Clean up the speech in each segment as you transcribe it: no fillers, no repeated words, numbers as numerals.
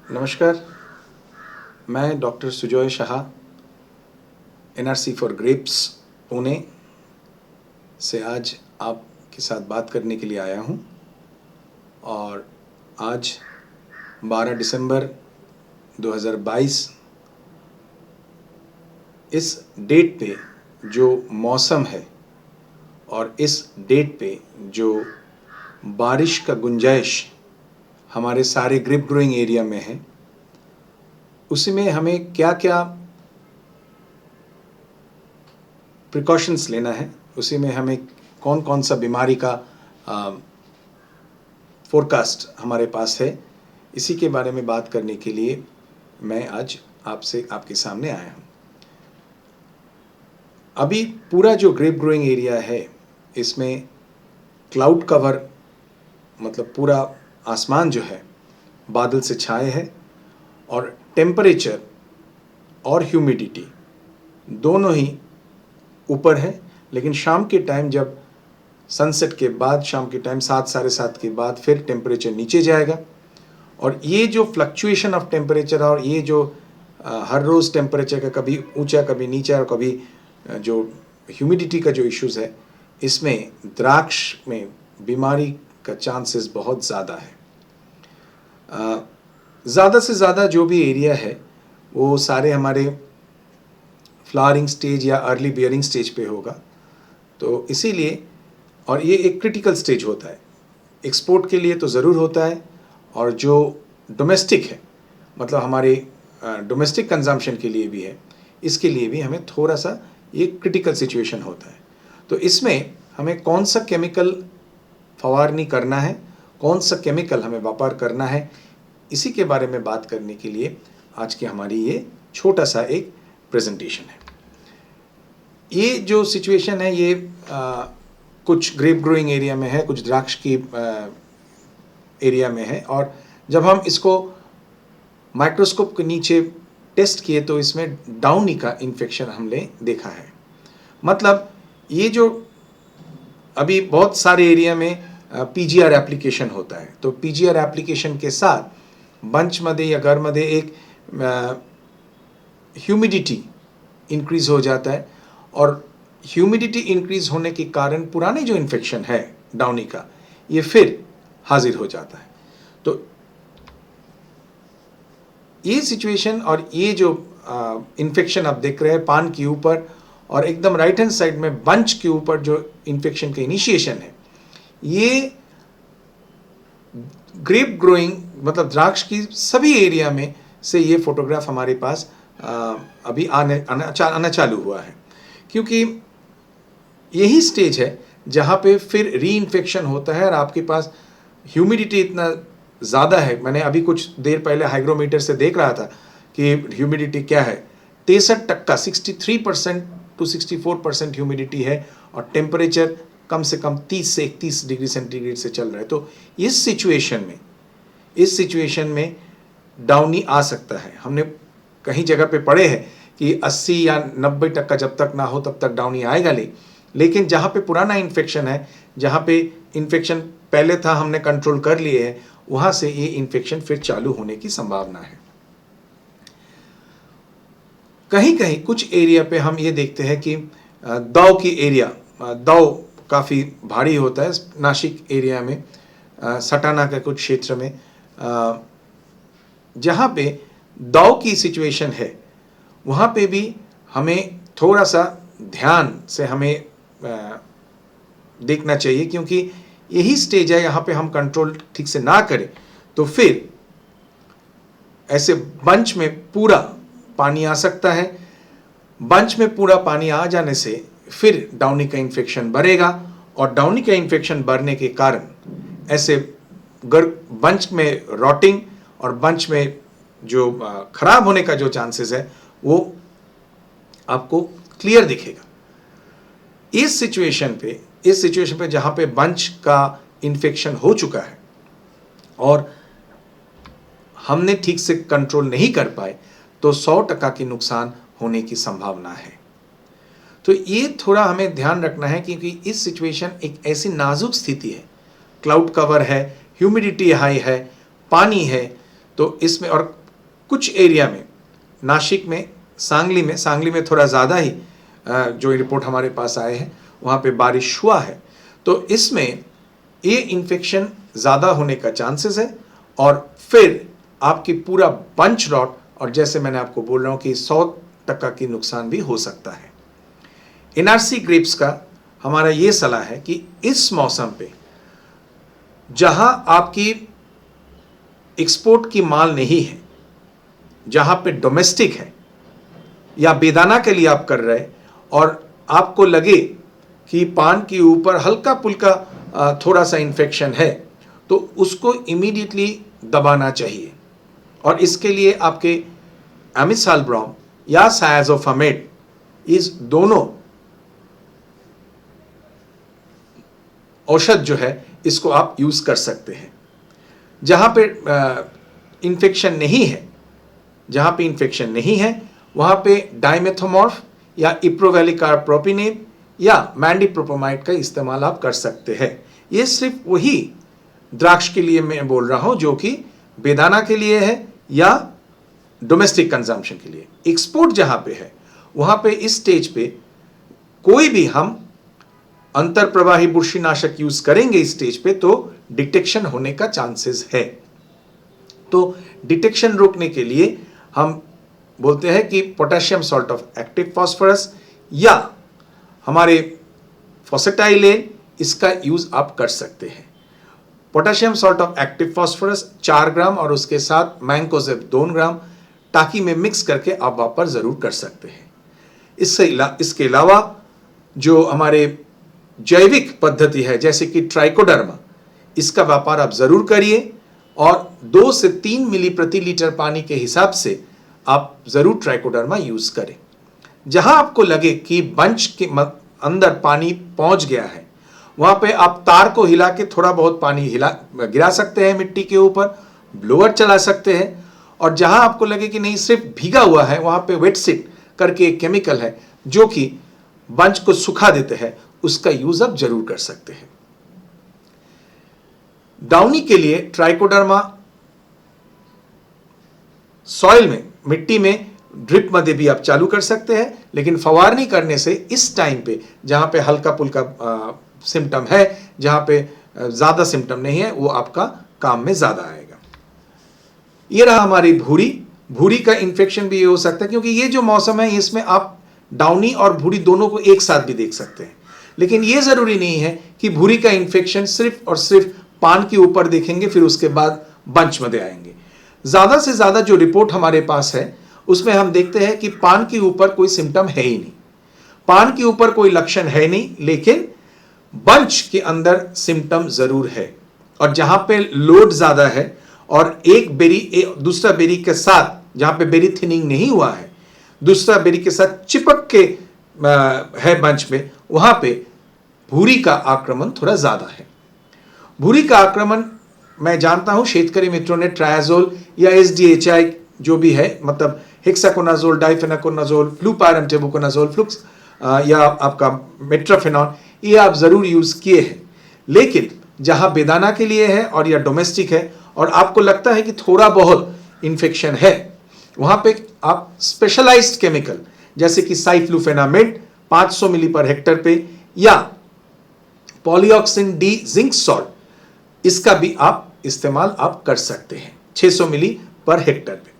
नमस्कार, मैं doctor Sujoy Shah, NRC for grapes Pune से आज आपके साथ बात करने के लिए आया हूँ। और आज 12 दिसंबर 2022 इस डेट पे जो मौसम है और इस डेट पे जो बारिश का गुंजाइश हमारे सारे ग्रेप ग्रोइंग एरिया में है, उसी में हमें क्या क्या प्रिकॉशंस लेना है, उसी में हमें कौन कौन सा बीमारी का फोरकास्ट हमारे पास है, इसी के बारे में बात करने के लिए मैं आज आपके सामने आया हूँ। अभी पूरा जो ग्रेप ग्रोइंग एरिया है, इसमें क्लाउड कवर मतलब पूरा आसमान जो है बादल से छाए है और टेम्परेचर और ह्यूमिडिटी दोनों ही ऊपर है। लेकिन शाम के टाइम जब सनसेट के बाद, शाम के टाइम 7 साढ़े 7 के बाद फिर टेम्परेचर नीचे जाएगा। और ये जो फ्लक्चुएशन ऑफ टेम्परेचर और ये जो हर रोज़ टेम्परेचर का कभी ऊंचा कभी नीचा और कभी जो ह्यूमिडिटी का जो इश्यूज़ है, इसमें द्राक्ष में बीमारी का चांसेस बहुत ज़्यादा है। ज़्यादा से ज़्यादा जो भी एरिया है वो सारे हमारे फ्लावरिंग स्टेज या अर्ली बियरिंग स्टेज पे होगा। तो इसीलिए, और ये एक क्रिटिकल स्टेज होता है, एक्सपोर्ट के लिए तो ज़रूर होता है, और जो डोमेस्टिक है मतलब हमारे डोमेस्टिक कंजम्पशन के लिए भी है, इसके लिए भी हमें थोड़ा सा ये क्रिटिकल सिचुएशन होता है। तो इसमें हमें कौन सा केमिकल फवारनी करना है, कौन सा केमिकल हमें व्यापार करना है, इसी के बारे में बात करने के लिए आज की हमारी ये छोटा सा एक प्रेजेंटेशन है। ये जो सिचुएशन है ये कुछ ग्रेप ग्रोइंग एरिया में है, कुछ द्राक्ष की एरिया में है। और जब हम इसको माइक्रोस्कोप के नीचे टेस्ट किए तो इसमें डाउनी का इन्फेक्शन हमने देखा है। मतलब ये जो अभी बहुत सारे एरिया में पीजीआर एप्लीकेशन होता है, तो पीजीआर एप्लीकेशन के साथ बंचमध्ये या घरमध्ये एक ह्यूमिडिटी इंक्रीज हो जाता है, और ह्यूमिडिटी इंक्रीज होने के कारण पुराने जो इन्फेक्शन है डाउनी का, ये फिर हाजिर हो जाता है। तो ये सिचुएशन और ये जो इन्फेक्शन आप देख रहे हैं पान के ऊपर और एकदम राइट हैंड साइड में बंच के ऊपर जो इन्फेक्शन का इनिशिएशन है, ये ग्रेप ग्रोइंग मतलब द्राक्ष की सभी एरिया में से ये फोटोग्राफ हमारे पास अभी आना चालू हुआ है। क्योंकि यही स्टेज है जहाँ पे फिर री इन्फेक्शन होता है और आपके पास ह्यूमिडिटी इतना ज़्यादा है। मैंने अभी कुछ देर पहले हाइग्रोमीटर से देख रहा था कि ह्यूमिडिटी क्या है, 63% 63% to 64% ह्यूमिडिटी है, और टेम्परेचर कम से कम 30 से 31 डिग्री सेंटीग्रेड से चल रहा है। तो इस सिचुएशन में डाउनी आ सकता है। हमने कहीं जगह पे पढ़े हैं कि 80 या 90% जब तक ना हो तब तक डाउनी आएगा। लेकिन जहाँ पे पुराना इन्फेक्शन है, जहाँ पे इन्फेक्शन पहले था हमने कंट्रोल कर लिए है, वहाँ से ये इन्फेक्शन फिर चालू होने की संभावना है। कहीं कहीं कुछ एरिया पे हम ये देखते हैं कि दौ की एरिया, दौ काफ़ी भारी होता है नासिक एरिया में, सटाना का कुछ क्षेत्र में, जहाँ पे दौ की सिचुएशन है, वहाँ पे भी हमें थोड़ा सा ध्यान से हमें देखना चाहिए। क्योंकि यही स्टेज है, यहाँ पे हम कंट्रोल ठीक से ना करें तो फिर ऐसे बंच में पूरा पानी आ सकता है। बंच में पूरा पानी आ जाने से फिर डाउनी का इन्फेक्शन बढ़ेगा, और डाउनी का इन्फेक्शन बढ़ने के कारण ऐसे बंच में रॉटिंग और बंच में जो खराब होने का जो चांसेस है वो आपको क्लियर दिखेगा। इस सिचुएशन पे जहाँ पे बंच का इन्फेक्शन हो चुका है और हमने ठीक से कंट्रोल नहीं कर पाए, तो 100% की नुकसान होने की संभावना है। तो ये थोड़ा हमें ध्यान रखना है, क्योंकि इस सिचुएशन एक ऐसी नाजुक स्थिति है, क्लाउड कवर है, ह्यूमिडिटी हाई है, पानी है, तो इसमें और कुछ एरिया में नासिक में, सांगली में थोड़ा ज़्यादा ही जो रिपोर्ट हमारे पास आए हैं वहाँ पे बारिश हुआ है। तो इसमें ये इन्फेक्शन ज़्यादा होने का चांसेस है और फिर आपकी पूरा बंच रॉट, और जैसे मैंने आपको बोल रहा हूँ कि 100% की नुकसान भी हो सकता है। एनआरसी ग्रेप्स का हमारा ये सलाह है कि इस मौसम पे जहाँ आपकी एक्सपोर्ट की माल नहीं है, जहाँ पे डोमेस्टिक है या बेदाना के लिए आप कर रहे और आपको लगे कि पान के ऊपर हल्का पुल्का थोड़ा सा इन्फेक्शन है, तो उसको इमीडिएटली दबाना चाहिए। और इसके लिए आपके एमिसाल्ब्रोम या सायाजोफामेट, इस दोनों औषध जो है इसको आप यूज़ कर सकते हैं। जहाँ पे इन्फेक्शन नहीं है, वहाँ पे डाइमेथोमॉर्फ या इप्रोवेलिकारप्रोपिनेब या मैंडीप्रोपोमाइड का इस्तेमाल आप कर सकते हैं। ये सिर्फ वही द्राक्ष के लिए मैं बोल रहा हूँ जो कि बेदाना के लिए है या डोमेस्टिक कंजम्पशन के लिए। एक्सपोर्ट जहाँ पे है वहाँ पे इस स्टेज पे कोई भी हम अंतर प्रवाही बुरशीनाशक यूज करेंगे इस स्टेज पे तो डिटेक्शन होने का चांसेस है। तो डिटेक्शन रोकने के लिए हम बोलते हैं कि potassium salt of active phosphorus या हमारे फॉसेटाइलेन, इसका यूज आप कर सकते हैं। Potassium salt of active phosphorus 4 ग्राम और उसके साथ मैंकोजेब 2 ग्राम टाकी में मिक्स करके आप वापर जरूर कर सकते हैं। इसके अलावा जो हमारे जैविक पद्धति है जैसे कि ट्राइकोडर्मा, इसका व्यापार आप जरूर करिए और 2 से 3 मिली प्रति लीटर पानी के हिसाब से आप जरूर ट्राइकोडर्मा यूज करें। जहां आपको लगे कि बंच के अंदर पानी पहुंच गया है वहां पे आप तार को हिला के थोड़ा बहुत पानी गिरा सकते हैं मिट्टी के ऊपर, ब्लोअर चला सकते हैं। और जहां आपको लगे कि नहीं सिर्फ भीगा हुआ है, वहां पे वेट सीट करके एक केमिकल है जो कि बंच को सुखा देते हैं, उसका यूज आप जरूर कर सकते हैं। डाउनी के लिए ट्राइकोडर्मा सॉइल में, मिट्टी में ड्रिप मध्ये भी आप चालू कर सकते हैं, लेकिन फवारनी करने से इस टाइम पे जहां पे हल्का पुल्का सिम्टम है, जहां पे ज्यादा सिम्टम नहीं है, वो आपका काम में ज्यादा आएगा। ये रहा हमारी भूरी का इन्फेक्शन भी ये हो सकता है, क्योंकि ये जो मौसम है इसमें आप डाउनी और भूरी दोनों को एक साथ भी देख सकते हैं। लेकिन ये जरूरी नहीं है कि भूरी का इन्फेक्शन सिर्फ और सिर्फ पान के ऊपर देखेंगे फिर उसके बाद बंच मध्ये आएंगे। ज्यादा से ज्यादा जो रिपोर्ट हमारे पास है उसमें हम देखते हैं कि पान के ऊपर कोई सिम्टम है ही नहीं, पान के ऊपर कोई लक्षण है नहीं, लेकिन बंच के अंदर सिम्टम जरूर है। और जहां पे लोड ज्यादा है और एक बेरी दूसरा बेरी के साथ, जहां पे बेरी थिनिंग नहीं हुआ है, दूसरा बेरी के साथ चिपक के है बंच में, वहां पे भूरी का आक्रमण थोड़ा ज्यादा है। भूरी का आक्रमण मैं जानता हूं शेतकरी मित्रों ने ट्रायाजोल या SDHI जो भी है, मतलब हेक्साकोनाजोल, डाइफेनाकोनाजोल, फ्लूपायरम फ्लुक्स या आपका मेट्राफेनॉन, ये आप जरूर यूज किए हैं। लेकिन जहां बेदाना के लिए है और या डोमेस्टिक है और आपको लगता है कि थोड़ा बहुत इन्फेक्शन है, वहां पे आप स्पेशलाइज्ड केमिकल जैसे कि साइफ्लुफेनामेड 500 मिली पर हेक्टर पे या पॉलीऑक्सिन डी जिंक सॉल्ट, इसका भी आप इस्तेमाल आप कर सकते हैं 600 मिली पर हेक्टर पे।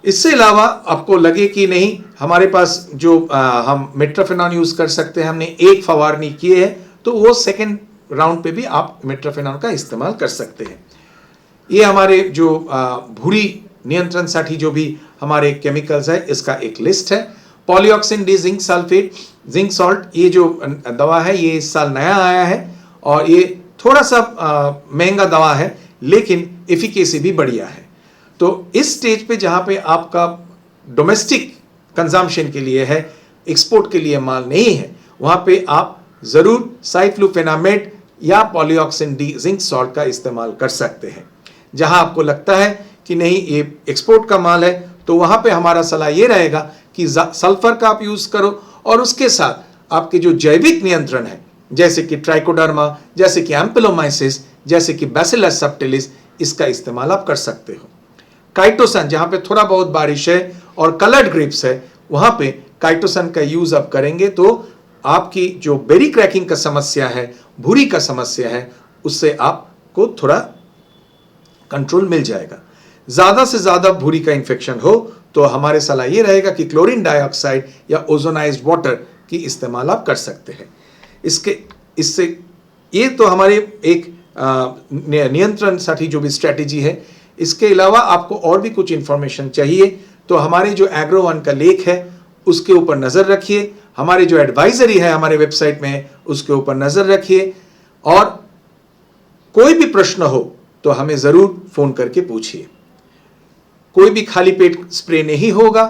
इससे अलावा आपको लगे कि नहीं हमारे पास जो हम मेट्राफेनॉन यूज कर सकते हैं, हमने एक फवारनी किए है, तो वो सेकेंड राउंड पे भी आप मेट्राफेनॉन का इस्तेमाल कर सकते हैं। ये हमारे जो भूरी नियंत्रण साठी जो भी हमारे केमिकल्स है इसका एक लिस्ट है। Polyoxin D zinc sulphate, zinc salt, ये जो दवा है ये इस साल नया आया है और ये थोड़ा सा महंगा दवा है, लेकिन एफिकेसी भी बढ़िया है। तो इस स्टेज पे जहां पे आपका डोमेस्टिक कंजम्पशन के लिए है, एक्सपोर्ट के लिए माल नहीं है, वहां पे आप जरूर साइफ्लुफेनामेड या पॉलीऑक्सिन डी जिंक सॉल्ट का इस्तेमाल कर सकते हैं। जहां आपको लगता है कि नहीं ये एक्सपोर्ट का माल है, तो वहां पे हमारा सलाह ये रहेगा कि सल्फर का आप यूज करो और उसके साथ आपके जो जैविक नियंत्रण है जैसे कि ट्राइकोडर्मा, जैसे कि एम्पेलोमाइसिस, जैसे कि बैसिलस सबटिलिस, इसका इस्तेमाल आप कर सकते हो। काइटोसन, जहां पे थोड़ा बहुत बारिश है और कलर्ड ग्रेप्स है, वहां पे काइटोसन का यूज आप करेंगे तो आपकी जो बेरी क्रैकिंग का समस्या है, भूरी का समस्या है, उससे आपको थोड़ा कंट्रोल मिल जाएगा। ज्यादा से ज्यादा भूरी का इंफेक्शन हो तो हमारे सलाह ये रहेगा कि क्लोरीन डाइऑक्साइड या ओजोनाइज्ड वाटर की इस्तेमाल आप कर सकते हैं। इससे ये तो हमारे एक नियंत्रण साठी जो भी स्ट्रैटेजी है। इसके अलावा आपको और भी कुछ इंफॉर्मेशन चाहिए तो हमारे जो एग्रो1 का लेख है उसके ऊपर नजर रखिए, हमारे जो एडवाइजरी है हमारे वेबसाइट में उसके ऊपर नजर रखिए, और कोई भी प्रश्न हो तो हमें जरूर फोन करके पूछिए। कोई भी खाली पेट स्प्रे नहीं होगा,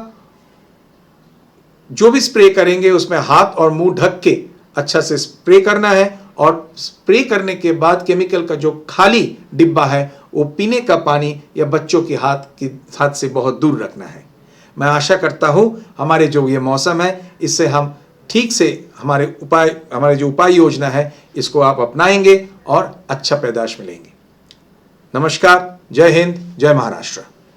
जो भी स्प्रे करेंगे उसमें हाथ और मुंह ढक के अच्छा से स्प्रे करना है, और स्प्रे करने के बाद केमिकल का जो खाली डिब्बा है वो पीने का पानी या बच्चों के हाथ से बहुत दूर रखना है। मैं आशा करता हूं हमारे जो ये मौसम है इससे हम ठीक से हमारे जो उपाय योजना है इसको आप अपनाएंगे और अच्छा पैदाश मिलेंगे। नमस्कार, जय हिंद, जय महाराष्ट्र।